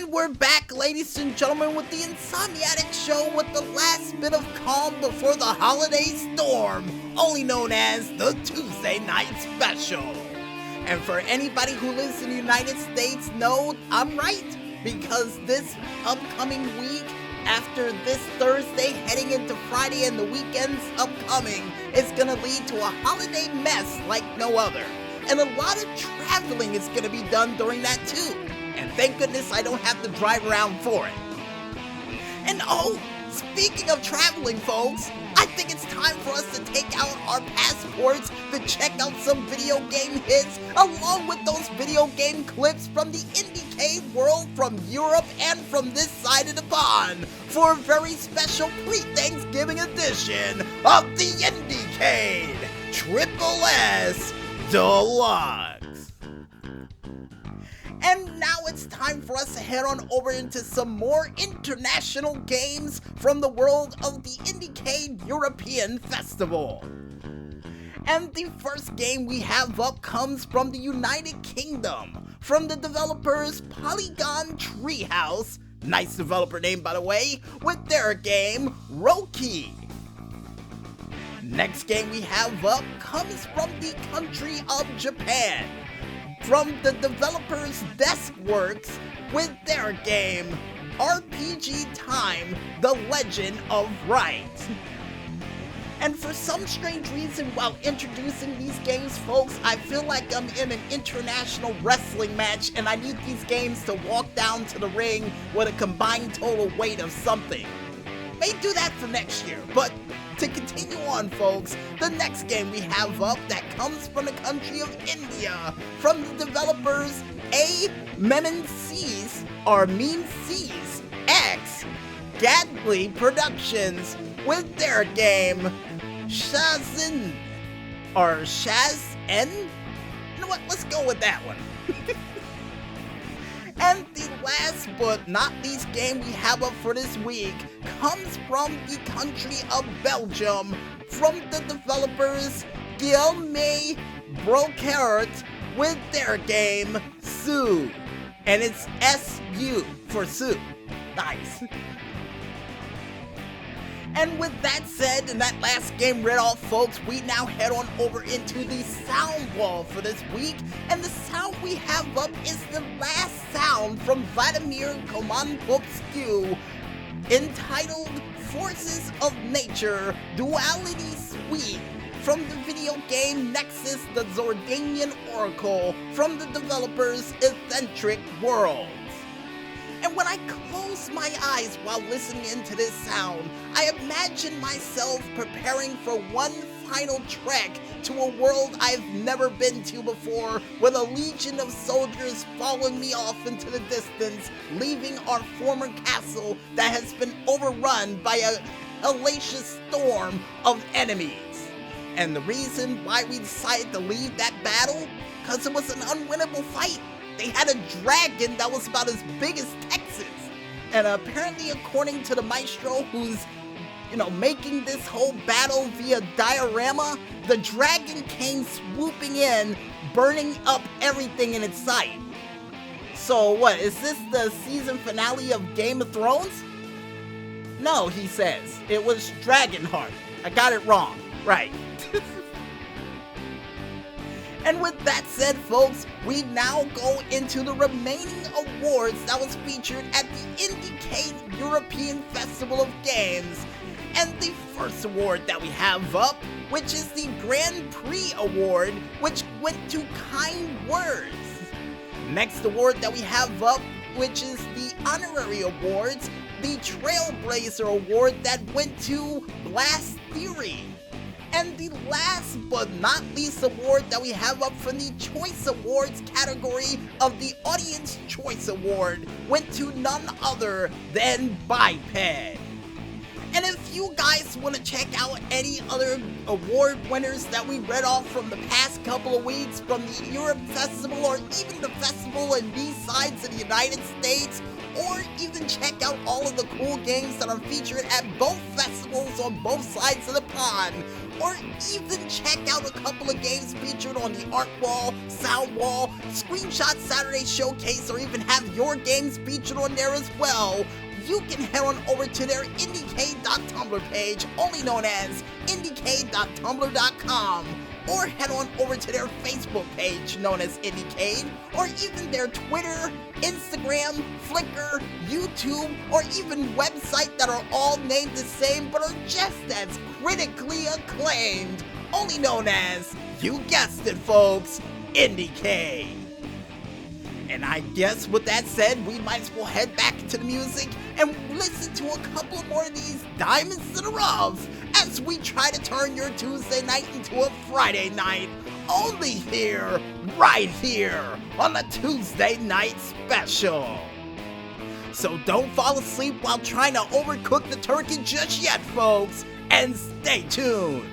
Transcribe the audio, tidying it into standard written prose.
And we're back, ladies and gentlemen, with the Insomniatic Show with the last bit of calm before the holiday storm, only known as the Tuesday Night Special. And for anybody who lives in the United States, no, I'm right, because this upcoming week, after this Thursday heading into Friday and the weekends upcoming, is gonna lead to a holiday mess like no other. And a lot of traveling is gonna be done during that too. And thank goodness I don't have to drive around for it. And oh, speaking of traveling, folks, I think it's time for us to take out our passports to check out some video game hits, along with those video game clips from the Indie Cade world from Europe and from this side of the pond, for a very special pre-Thanksgiving edition of the Indie Cade Triple S Deluxe. And now it's time for us to head on over into some more international games from the world of the Indie Cade European Festival. And the first game we have up comes from the United Kingdom, from the developers Polygon Treehouse, nice developer name by the way, with their game Roki. Next game we have up comes from the country of Japan, from the developers Deskworks with their game RPG Time: The Legend of Right. And for some strange reason, while introducing these games, folks, I feel like I'm in an international wrestling match and I need these games to walk down to the ring with a combined total weight of something. May do that for next year, but to continue on, folks, the next game we have up that comes from the country of India, from the developers Mean Seas X Gadley Productions with their game Shazn. You know what? Let's go with that one. And the last but not least game we have up for this week comes from the country of Belgium, from the developers Guillaume Brocard with their game Sue. And it's S-U for Sue. Nice. And with that said, and that last game read off, folks, we now head on over into the sound wall for this week. And the sound we have up is the last sound from Vladimir Komanbovsky, entitled Forces of Nature Duality Suite, from the video game Nexus: The Zordanian Oracle, from the developers Eccentric Worlds. And when I close my eyes while listening into this sound, I imagine myself preparing for one final trek to a world I've never been to before, with a legion of soldiers following me off into the distance, leaving our former castle that has been overrun by a hellacious storm of enemies. And the reason why we decided to leave that battle? Because it was an unwinnable fight. They had a dragon that was about as big as Texas. And apparently, according to the maestro who's, making this whole battle via diorama, the dragon came swooping in, burning up everything in its sight. So what, is this the season finale of Game of Thrones? No, he says. It was Dragonheart. I got it wrong. Right. And with that said, folks, we now go into the remaining awards that was featured at the Indie Cade European Festival of Games. And the first award that we have up, which is the Grand Prix Award, which went to Kind Words. Next award that we have up, which is the Honorary Awards, the Trailblazer Award that went to Blast Theory. And the last but not least award that we have up from the Choice Awards category of the Audience Choice Award went to none other than Biped. And if you guys want to check out any other award winners that we read off from the past couple of weeks from the Europe Festival, or even the festival in these sides of the United States, or even check out all of the cool games that are featured at both festivals on both sides of the pond, or even check out a couple of games featured on the art wall, sound wall, Screenshot Saturday Showcase, or even have your games featured on there as well, you can head on over to their Indie Cade.Tumblr page, only known as Indie Cade.tumblr.com, or head on over to their Facebook page known as Indie Cade, or even their Twitter, Instagram, Flickr, YouTube, or even website that are all named the same but are just as critically acclaimed, only known as, you guessed it folks, Indie Cade. And I guess with that said, we might as well head back into the music and listen to a couple more of these diamonds in the rough as we try to turn your Tuesday night into a Friday night, only here, right here, on the Tuesday Night Special. So don't fall asleep while trying to overcook the turkey just yet, folks, and stay tuned.